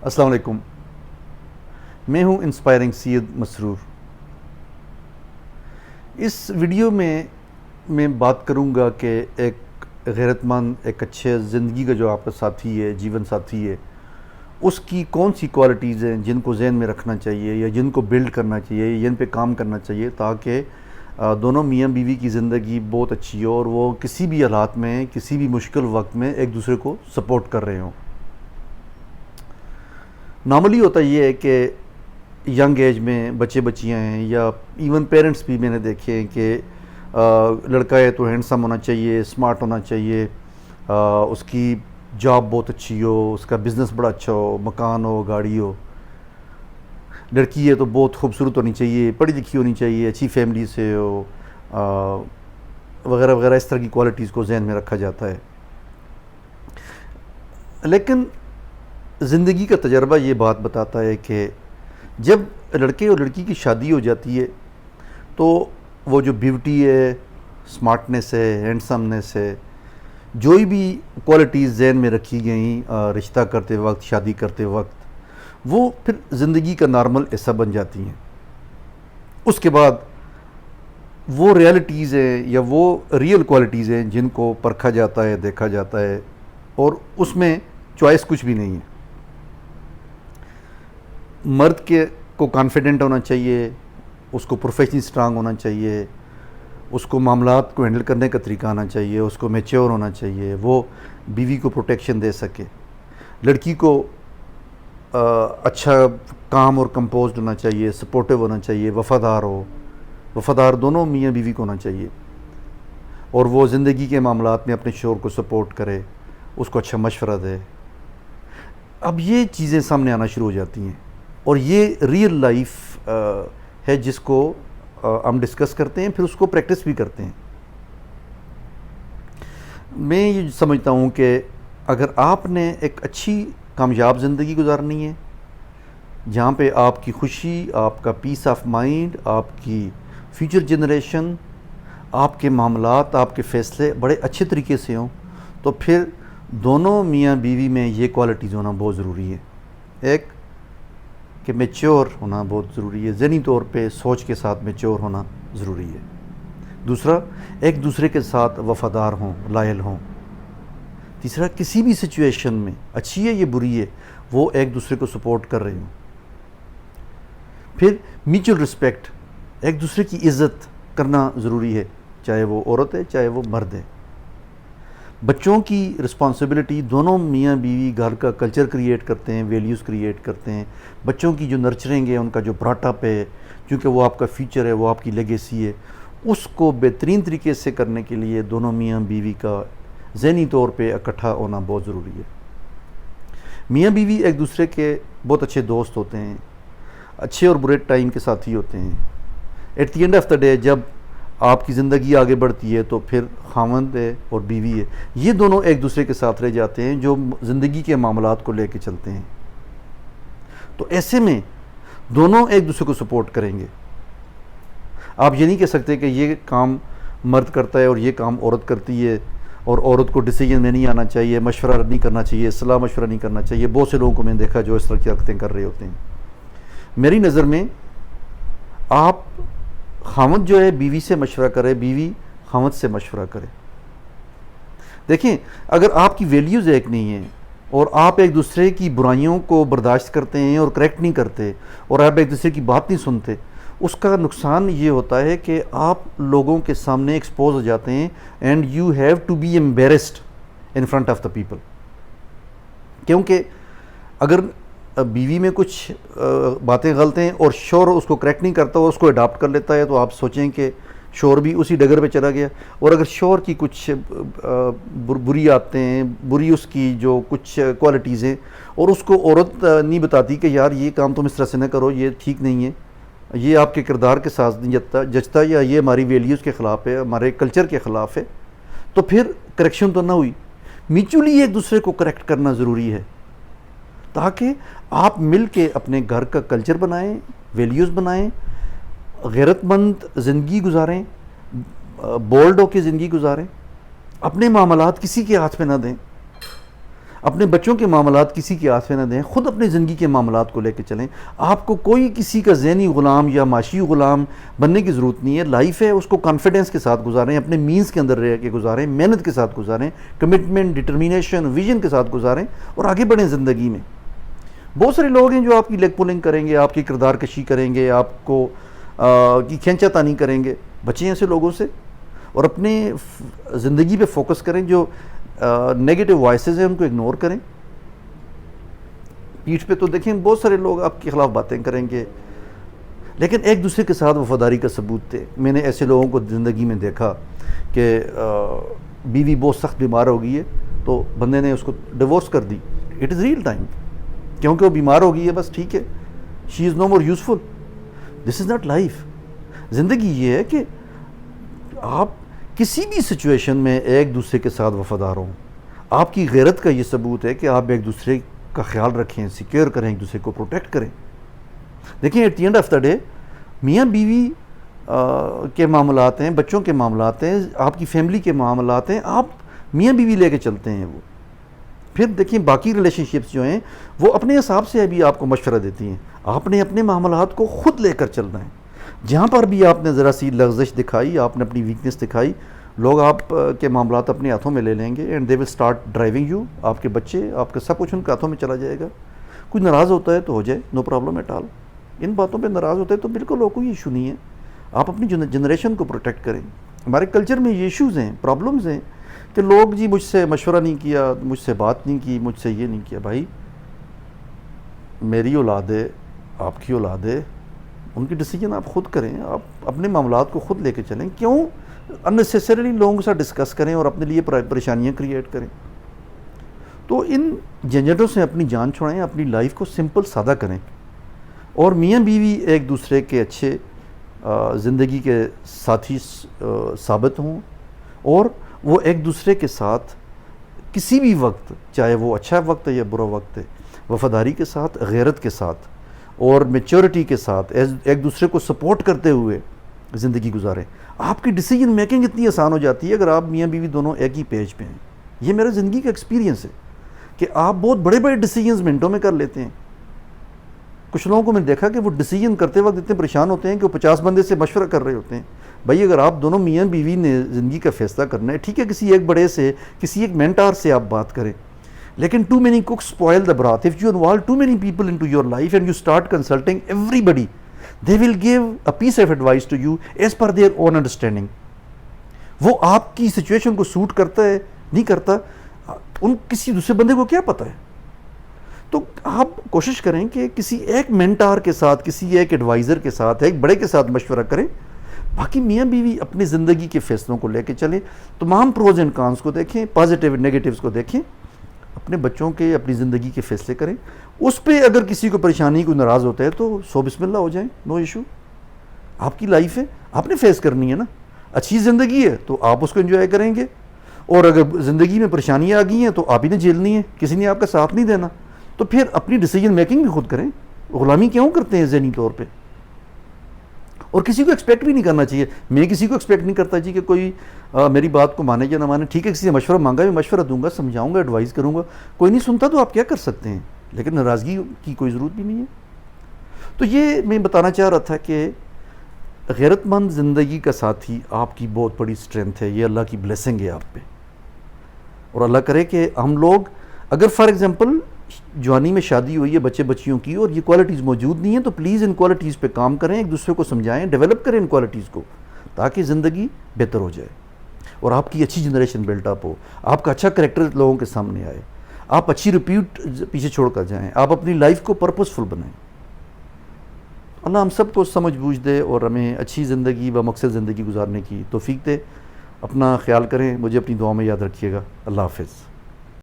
السلام علیکم. میں ہوں انسپائرنگ سید مسرور. اس ویڈیو میں بات کروں گا کہ ایک غیرت مند، ایک اچھے زندگی کا جو آپ کا ساتھی ہے، جیون ساتھی ہے، اس کی کون سی کوالٹیز ہیں جن کو ذہن میں رکھنا چاہیے یا جن کو بلڈ کرنا چاہیے یا جن پہ کام کرنا چاہیے تاکہ دونوں میاں بیوی کی زندگی بہت اچھی ہو اور وہ کسی بھی حالات میں، کسی بھی مشکل وقت میں ایک دوسرے کو سپورٹ کر رہے ہوں. نارملی ہوتا یہ ہے کہ ینگ ایج میں بچے بچیاں ہیں یا ایون پیرنٹس بھی میں نے دیکھے ہیں کہ لڑکا ہے تو ہینڈسم ہونا چاہیے، اسمارٹ ہونا چاہیے، اس کی جاب بہت اچھی ہو، اس کا بزنس بڑا اچھا ہو، مکان ہو، گاڑی ہو. لڑکی ہے تو بہت خوبصورت ہونی چاہیے، پڑھی لکھی ہونی چاہیے، اچھی فیملی سے ہو، وغیرہ وغیرہ. اس طرح کی کوالٹیز کو ذہن میں رکھا جاتا ہے. لیکن زندگی کا تجربہ یہ بات بتاتا ہے کہ جب لڑکے اور لڑکی کی شادی ہو جاتی ہے تو وہ جو بیوٹی ہے، سمارٹنس ہے، ہینڈسمنس ہے، جو بھی کوالٹیز ذہن میں رکھی گئیں رشتہ کرتے وقت، شادی کرتے وقت، وہ پھر زندگی کا نارمل حصہ بن جاتی ہیں. اس کے بعد وہ ریالٹیز ہیں یا وہ ریئل کوالٹیز ہیں جن کو پرکھا جاتا ہے، دیکھا جاتا ہے، اور اس میں چوائس کچھ بھی نہیں ہے. مرد کو کانفیڈنٹ ہونا چاہیے، اس کو پروفیشنلی اسٹرانگ ہونا چاہیے، اس کو معاملات کو ہینڈل کرنے کا طریقہ آنا چاہیے، اس کو میچور ہونا چاہیے، وہ بیوی کو پروٹیکشن دے سکے. لڑکی کو اچھا کام اور کمپوزڈ ہونا چاہیے، سپورٹیو ہونا چاہیے، وفادار دونوں میاں بیوی کو ہونا چاہیے، اور وہ زندگی کے معاملات میں اپنے شوہر کو سپورٹ کرے، اس کو اچھا مشورہ دے. اب یہ چیزیں سامنے آنا شروع ہو جاتی ہیں اور یہ ریئل لائف ہے جس کو ہم ڈسکس کرتے ہیں، پھر اس کو پریکٹس بھی کرتے ہیں. میں یہ سمجھتا ہوں کہ اگر آپ نے ایک اچھی کامیاب زندگی گزارنی ہے جہاں پہ آپ کی خوشی، آپ کا پیس آف مائنڈ، آپ کی فیوچر جنریشن، آپ کے معاملات، آپ کے فیصلے بڑے اچھے طریقے سے ہوں، تو پھر دونوں میاں بیوی میں یہ کوالٹیز ہونا بہت ضروری ہے. ایک کہ میچور ہونا بہت ضروری ہے، ذہنی طور پہ سوچ کے ساتھ میچور ہونا ضروری ہے. دوسرا، ایک دوسرے کے ساتھ وفادار ہوں، لائل ہوں. تیسرا، کسی بھی سچویشن میں اچھی ہے یا بری ہے وہ ایک دوسرے کو سپورٹ کر رہے ہوں. پھر میوچل رسپیکٹ، ایک دوسرے کی عزت کرنا ضروری ہے، چاہے وہ عورت ہے چاہے وہ مرد ہے. بچوں کی رسپانسبلٹی، دونوں میاں بیوی گھر کا کلچر کریٹ کرتے ہیں، ویلیوز کریٹ کرتے ہیں. بچوں کی جو نرچرنگ ہے، ان کا جو براٹ اپ ہے، کیونکہ وہ آپ کا فیوچر ہے، وہ آپ کی لیگیسی ہے، اس کو بہترین طریقے سے کرنے کے لیے دونوں میاں بیوی کا ذہنی طور پہ اکٹھا ہونا بہت ضروری ہے. میاں بیوی ایک دوسرے کے بہت اچھے دوست ہوتے ہیں، اچھے اور برے ٹائم کے ساتھی ہوتے ہیں. At the end of the day جب آپ کی زندگی آگے بڑھتی ہے تو پھر خاوند ہے اور بیوی ہے، یہ دونوں ایک دوسرے کے ساتھ رہ جاتے ہیں جو زندگی کے معاملات کو لے کے چلتے ہیں. تو ایسے میں دونوں ایک دوسرے کو سپورٹ کریں گے. آپ یہ نہیں کہہ سکتے کہ یہ کام مرد کرتا ہے اور یہ کام عورت کرتی ہے، اور عورت کو ڈیسیجن میں نہیں آنا چاہیے، مشورہ نہیں کرنا چاہیے، صلاح مشورہ نہیں کرنا چاہیے. بہت سے لوگوں کو میں نے دیکھا جو اس طرح کی حرکتیں کر رہے ہوتے ہیں. میری نظر میں آپ خاوند جو ہے بیوی سے مشورہ کرے، بیوی خاوند سے مشورہ کرے. دیکھیں، اگر آپ کی ویلیوز ایک نہیں ہیں اور آپ ایک دوسرے کی برائیوں کو برداشت کرتے ہیں اور کریکٹ نہیں کرتے اور آپ ایک دوسرے کی بات نہیں سنتے، اس کا نقصان یہ ہوتا ہے کہ آپ لوگوں کے سامنے ایکسپوز ہو جاتے ہیں and you have to be embarrassed in front of the people. کیونکہ اگر بیوی میں کچھ باتیں غلط ہیں اور شوہر اس کو کریکٹ نہیں کرتا اور اس کو اڈاپٹ کر لیتا ہے تو آپ سوچیں کہ شوہر بھی اسی ڈگر پہ چلا گیا. اور اگر شوہر کی کچھ بری عادتیں ہیں، بری اس کی جو کچھ کوالٹیز ہیں، اور اس کو عورت نہیں بتاتی کہ یار یہ کام تم اس طرح سے نہ کرو، یہ ٹھیک نہیں ہے، یہ آپ کے کردار کے ساتھ نہیں جچتا، یا یہ ہماری ویلیوز کے خلاف ہے، ہمارے کلچر کے خلاف ہے، تو پھر کریکشن تو نہ ہوئی. میوچولی ایک دوسرے کو کریکٹ کرنا ضروری ہے تاکہ آپ مل کے اپنے گھر کا کلچر بنائیں، ویلیوز بنائیں، غیرت مند زندگی گزاریں، بولڈ ہو کے زندگی گزاریں، اپنے معاملات کسی کے ہاتھ میں نہ دیں. اپنے بچوں کے معاملات کسی کے ہاتھ میں نہ دیں، خود اپنی زندگی کے معاملات کو لے کے چلیں. آپ کو کوئی کسی کا ذہنی غلام یا معاشی غلام بننے کی ضرورت نہیں ہے. لائف ہے، اس کو کانفیڈنس کے ساتھ گزاریں، اپنے مینز کے اندر رہ کے گزاریں، محنت کے ساتھ گزاریں، کمٹمنٹ، ڈٹرمینیشن، ویژن کے ساتھ گزاریں اور آگے بڑھیں زندگی میں. بہت سارے لوگ ہیں جو آپ کی لیگ پولنگ کریں گے، آپ کی کردار کشی کریں گے، آپ کو کی کھینچا تانی کریں گے. بچیں ایسے لوگوں سے اور اپنے زندگی پہ فوکس کریں. جو نیگیٹو وائسز ہیں ان کو اگنور کریں. پیٹھ پہ تو دیکھیں بہت سارے لوگ آپ کے خلاف باتیں کریں گے، لیکن ایک دوسرے کے ساتھ وفاداری کا ثبوت تھے. میں نے ایسے لوگوں کو زندگی میں دیکھا کہ بیوی بہت سخت بیمار ہو گئی ہے تو بندے نے اس کو ڈیورس کر دی. اٹ از ریئل ٹائم، کیونکہ وہ بیمار ہو گئی ہے، بس ٹھیک ہے، she is no more useful. This is not life. زندگی یہ ہے کہ آپ کسی بھی سچویشن میں ایک دوسرے کے ساتھ وفادار ہوں. آپ کی غیرت کا یہ ثبوت ہے کہ آپ ایک دوسرے کا خیال رکھیں، سیکیور کریں، ایک دوسرے کو پروٹیکٹ کریں. دیکھیں at the end of the day میاں بیوی کے معاملات ہیں، بچوں کے معاملات ہیں، آپ کی فیملی کے معاملات ہیں، آپ میاں بیوی لے کے چلتے ہیں. وہ پھر دیکھیں باقی ریلیشن شپس جو ہیں وہ اپنے حساب سے ابھی آپ کو مشورہ دیتی ہیں. آپ نے اپنے معاملات کو خود لے کر چلنا ہے. جہاں پر بھی آپ نے ذرا سی لغزش دکھائی، آپ نے اپنی ویکنس دکھائی، لوگ آپ کے معاملات اپنے ہاتھوں میں لے لیں گے and they will start driving you. آپ کے بچے، آپ کا سب کچھ ان کے ہاتھوں میں چلا جائے گا. کوئی ناراض ہوتا ہے تو ہو جائے، نو پرابلم ایٹ آل. ان باتوں پہ ناراض ہوتا ہے تو بالکل کوئی ایشو نہیں ہے. آپ اپنی جنریشن کو پروٹیکٹ کریں. ہمارے کلچر میں یہ ایشوز ہیں، پرابلمز ہیں کہ لوگ جی مجھ سے مشورہ نہیں کیا، مجھ سے بات نہیں کی، مجھ سے یہ نہیں کیا. بھائی میری اولاد ہے، آپ کی اولاد ہے، ان کی ڈیسیجن آپ خود کریں. آپ اپنے معاملات کو خود لے کے چلیں. کیوں اننیسیسریلی لوگوں کے ساتھ ڈسکس کریں اور اپنے لیے پریشانیاں کریٹ کریں؟ تو ان جھنجھٹوں سے اپنی جان چھڑائیں، اپنی لائف کو سمپل سادہ کریں اور میاں بیوی ایک دوسرے کے اچھے زندگی کے ساتھی ثابت ہوں اور وہ ایک دوسرے کے ساتھ کسی بھی وقت، چاہے وہ اچھا وقت ہے یا برا وقت ہے، وفاداری کے ساتھ، غیرت کے ساتھ اور میچورٹی کے ساتھ ایک دوسرے کو سپورٹ کرتے ہوئے زندگی گزاریں. آپ کی ڈیسیجن میکنگ اتنی آسان ہو جاتی ہے اگر آپ میاں بیوی دونوں ایک ہی پیج پہ ہیں. یہ میرا زندگی کا ایکسپیرینس ہے کہ آپ بہت بڑے بڑے ڈیسیجنز منٹوں میں کر لیتے ہیں. کچھ لوگوں کو میں نے دیکھا کہ وہ ڈیسیجن کرتے وقت اتنے پریشان ہوتے ہیں کہ وہ 50 بندے سے مشورہ کر رہے ہوتے ہیں. بھائی اگر آپ دونوں میاں بیوی نے زندگی کا فیصلہ کرنا ہے، ٹھیک ہے کسی ایک بڑے سے، کسی ایک مینٹار سے آپ بات کریں، لیکن too many cooks spoil the broth. If you involve too many people into your life and you start consulting everybody, they will give a piece of advice to you as per their own understanding. وہ آپ کی situation کو suit کرتا ہے نہیں کرتا، ان کسی دوسرے بندے کو کیا پتہ ہے؟ تو آپ کوشش کریں کہ کسی ایک مینٹار کے ساتھ، کسی ایک ایڈوائزر کے ساتھ، ایک بڑے کے ساتھ مشورہ کریں. باقی میاں بیوی اپنی زندگی کے فیصلوں کو لے کے چلیں. تمام پروز اینڈ کانس کو دیکھیں، پازیٹیو نیگیٹیوز کو دیکھیں، اپنے بچوں کے، اپنی زندگی کے فیصلے کریں. اس پہ اگر کسی کو پریشانی، کوئی ناراض ہوتا ہے تو سو بسم اللہ ہو جائیں، نو ایشو. آپ کی لائف ہے، آپ نے فیس کرنی ہے نا. اچھی زندگی ہے تو آپ اس کو انجوائے کریں گے، اور اگر زندگی میں پریشانیاں آ گئی ہیں تو آپ ہی نے جھیلنی ہے، کسی نے آپ کا ساتھ نہیں دینا. تو پھر اپنی ڈیسیجن میکنگ بھی خود کریں. غلامی کیوں کرتے ہیں ذہنی طور پہ؟ اور کسی کو ایکسپیکٹ بھی نہیں کرنا چاہیے. میں کسی کو ایکسپیکٹ نہیں کرتا جی کہ کوئی میری بات کو مانے یا نہ مانے. ٹھیک ہے کسی سے مشورہ مانگا، میں مشورہ دوں گا، سمجھاؤں گا، ایڈوائز کروں گا. کوئی نہیں سنتا تو آپ کیا کر سکتے ہیں؟ لیکن ناراضگی کی کوئی ضرورت بھی نہیں ہے. تو یہ میں بتانا چاہ رہا تھا کہ غیرت مند زندگی کا ساتھی آپ کی بہت بڑی اسٹرینتھ ہے. یہ اللہ کی بلیسنگ ہے آپ پہ. اور اللہ کرے کہ ہم لوگ، اگر فار ایگزامپل جوانی میں شادی ہوئی ہے بچے بچیوں کی اور یہ کوالٹیز موجود نہیں ہیں، تو پلیز ان کوالٹیز پہ کام کریں، ایک دوسرے کو سمجھائیں، ڈیولپ کریں ان کوالٹیز کو، تاکہ زندگی بہتر ہو جائے اور آپ کی اچھی جنریشن بلٹ اپ ہو، آپ کا اچھا کریکٹر لوگوں کے سامنے آئے، آپ اچھی ریپیوٹ پیچھے چھوڑ کر جائیں، آپ اپنی لائف کو پرپسفل بنائیں. اللہ ہم سب کو سمجھ بوجھ دے اور ہمیں اچھی زندگی و مقصد زندگی گزارنے کی توفیق دے. اپنا خیال کریں، مجھے اپنی دعاؤں میں یاد رکھیے گا. اللہ حافظ.